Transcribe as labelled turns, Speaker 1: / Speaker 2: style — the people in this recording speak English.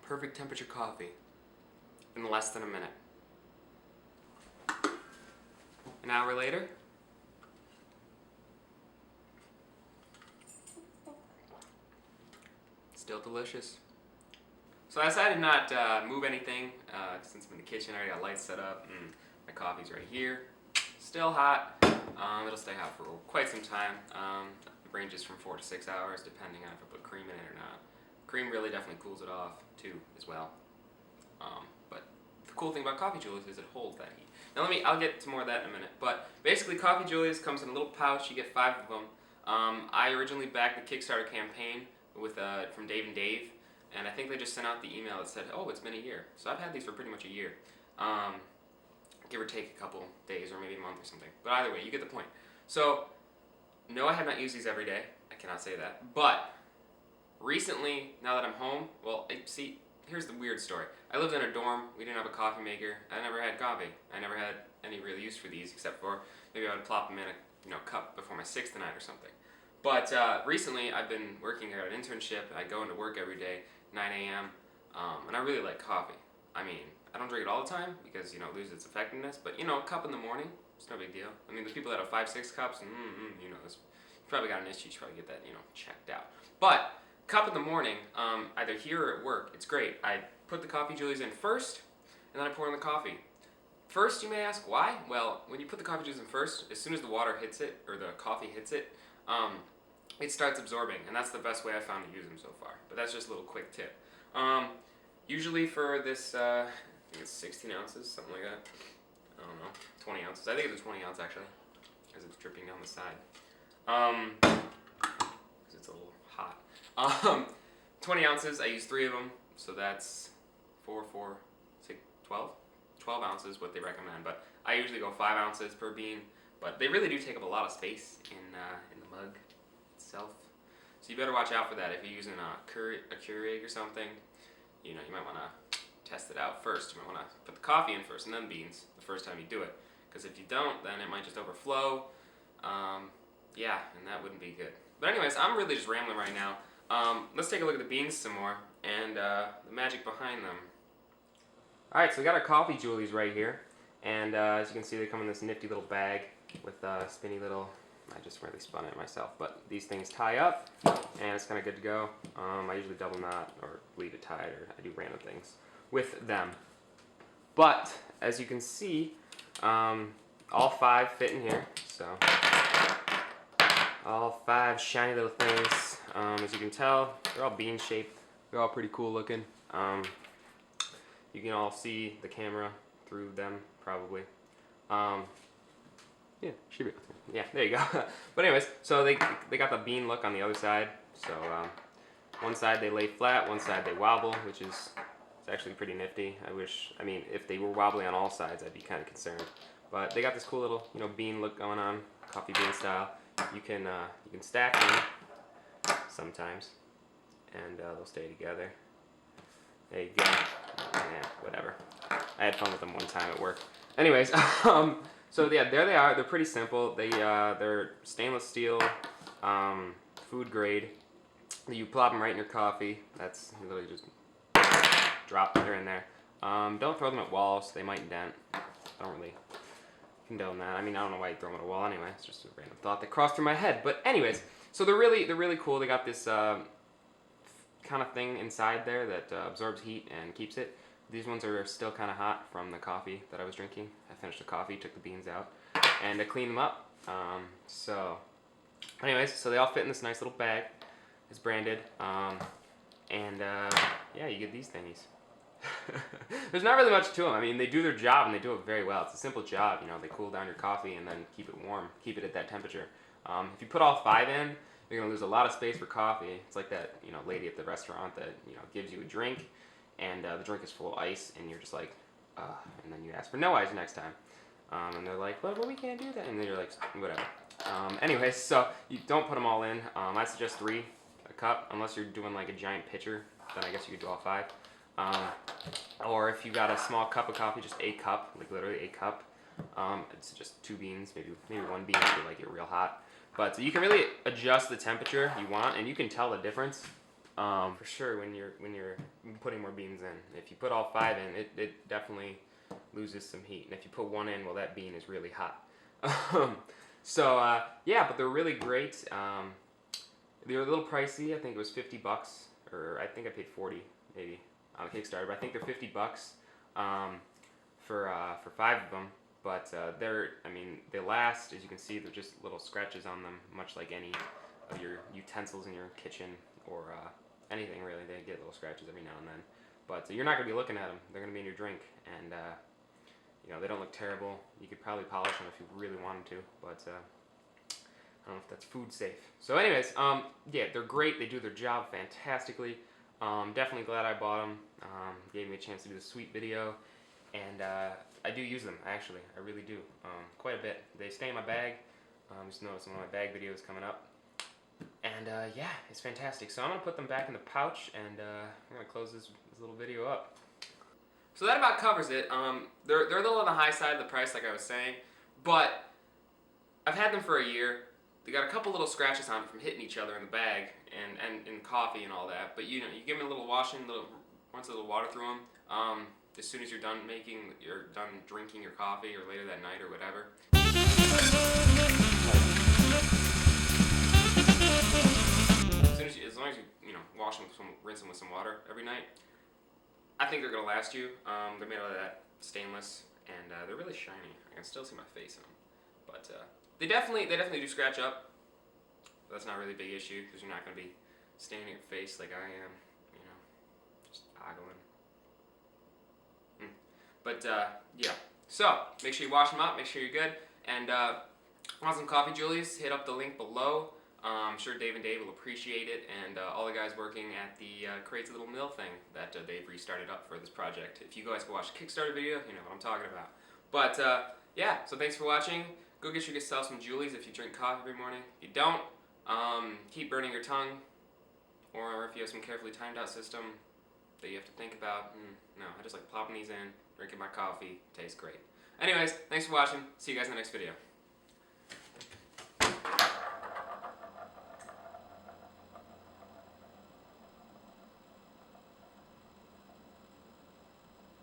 Speaker 1: Perfect temperature coffee in less than a minute. An hour later, still delicious. So I decided not to move anything since I'm in the kitchen. I already got lights set up and my coffee's right here. Still hot. It'll stay hot for quite some time. It ranges from 4 to 6 hours depending on if I put cream in it or not. Cream really definitely cools it off too as well. But the cool thing about coffee Joulies is it holds that heat. Now I'll get to more of that in a minute. But basically coffee Joulies comes in a little pouch. You get 5 of them. I originally backed the Kickstarter campaign with from Dave and Dave, and I think they just sent out the email that said, oh, it's been a year. So I've had these for pretty much a year. Give or take a couple days or maybe a month or something. But either way, you get the point. So, no, I have not used these every day. I cannot say that. But recently, now that I'm home, well, see, here's the weird story. I lived in a dorm. We didn't have a coffee maker. I never had coffee. I never had any real use for these except for maybe I would plop them in a cup before my 6th night or something. But recently, I've been working at an internship. I go into work every day, 9 a.m., and I really like coffee. I mean, I don't drink it all the time because, it loses its effectiveness, but, a cup in the morning, it's no big deal. I mean, there's people that have 5-6 cups, and, you probably got an issue, you should probably get that, checked out. But, cup in the morning, either here or at work, it's great. I put the coffee Joulies in first, and then I pour in the coffee. First, you may ask, why? Well, when you put the coffee Joulies in first, as soon as the water hits it, or the coffee hits it, it starts absorbing, and that's the best way I've found to use them so far. But that's just a little quick tip. Usually for this, I think it's 16 ounces, something like that. I don't know, 20 ounces. I think it's a 20 ounce actually, as it's dripping down the side. Because it's a little hot. 20 ounces, I use 3 of them, so that's 4, 6, 12? 12 ounces, what they recommend. But I usually go 5 ounces per bean. But they really do take up a lot of space in the mug itself. So you better watch out for that if you're using a Keurig or something. You might want to test it out first. You might want to put the coffee in first and then beans the first time you do it. Because if you don't, then it might just overflow. Yeah, and that wouldn't be good. But anyways, I'm really just rambling right now. Let's take a look at the beans some more and the magic behind them. Alright, so we got our coffee Joulies right here. And as you can see, they come in this nifty little bag with spinny little, I just really spun it myself, but these things tie up and it's kind of good to go. I usually double knot or leave it tied, or I do random things with them. But as you can see, all 5 fit in here. So all 5 shiny little things. As you can tell, they're all bean shaped. They're all pretty cool looking. You can all see the camera through them probably. Yeah, should be. Yeah, there you go. But anyways, so they got the bean look on the other side. So one side they lay flat, one side they wobble, which is actually pretty nifty. I mean, if they were wobbly on all sides, I'd be kind of concerned. But they got this cool little, bean look going on, coffee bean style. You can stack them sometimes, and they'll stay together. There you go. Yeah, whatever. I had fun with them one time at work. Anyways, so yeah, there they are. They're pretty simple. They're stainless steel, food grade. You plop them right in your coffee. That's literally just drop them in there. Don't throw them at walls. They might dent. Don't really condone that. I mean, I don't know why you throw them at a wall anyway. It's just a random thought that crossed through my head. But anyways, so they're really cool. They got this kind of thing inside there that absorbs heat and keeps it. These ones are still kind of hot from the coffee that I was drinking. I finished the coffee, took the beans out, and I cleaned them up. Anyways, so they all fit in this nice little bag. It's branded, yeah, you get these thingies. There's not really much to them. I mean, they do their job and they do it very well. It's a simple job, they cool down your coffee and then keep it warm, keep it at that temperature. If you put all 5 in, you're gonna lose a lot of space for coffee. It's like that, lady at the restaurant that, gives you a drink, and the drink is full of ice, and you're just like, and then you ask for no ice next time. And they're like, well, we can't do that. And then you're like, whatever. Anyways, so you don't put them all in. I suggest 3 a cup, unless you're doing like a giant pitcher. Then I guess you could do all 5. Or if you got a small cup of coffee, just a cup, like literally a cup. It's just 2 beans, maybe 1 bean if you like it real hot. But you can really adjust the temperature you want, and you can tell the difference for sure when you're putting more beans in. If you put all 5 in, it definitely loses some heat. And if you put 1 in, well, that bean is really hot. Yeah, but they're really great. They're a little pricey. I think it was $50, or I think I paid 40 maybe on Kickstarter. But I think they're $50 for 5 of them. But they last. As you can see, they're just little scratches on them, much like any of your utensils in your kitchen or anything really. They get little scratches every now and then. But you're not going to be looking at them. They're going to be in your drink, and they don't look terrible. You could probably polish them if you really wanted to, but I don't know if that's food safe. So anyways, yeah, they're great. They do their job fantastically. Definitely glad I bought them. Gave me a chance to do the sweet video, and I do use them, actually. I really do, quite a bit. They stay in my bag. Just noticed one of my bag videos coming up. And yeah, it's fantastic. So I'm going to put them back in the pouch, and I'm going to close this little video up. So that about covers it. They're a little on the high side of the price, like I was saying, but I've had them for a year. They got a couple little scratches on them from hitting each other in the bag and in coffee and all that. But you give them a little washing, once a little water through them. As soon as you're done drinking your coffee, or later that night or whatever. As long as you wash them, rinse them with some water every night, I think they're gonna last you. They're made out of that stainless, and they're really shiny. I can still see my face in them, but they definitely do scratch up. But that's not really a big issue because you're not gonna be staining your face like I am, just ogling. But yeah, so make sure you wash them up, make sure you're good, and want some coffee, Joulies? Hit up the link below. I'm sure Dave and Dave will appreciate it, and all the guys working at the Crazy Little Mill thing that they've restarted up for this project. If you guys go watch the Kickstarter video, you know what I'm talking about. But yeah, so thanks for watching. Go get yourself some Joulies if you drink coffee every morning. If you don't, keep burning your tongue, or if you have some carefully timed out system that you have to think about. No, I just like plopping these in, drinking my coffee, tastes great. Anyways, thanks for watching. See you guys in the next video.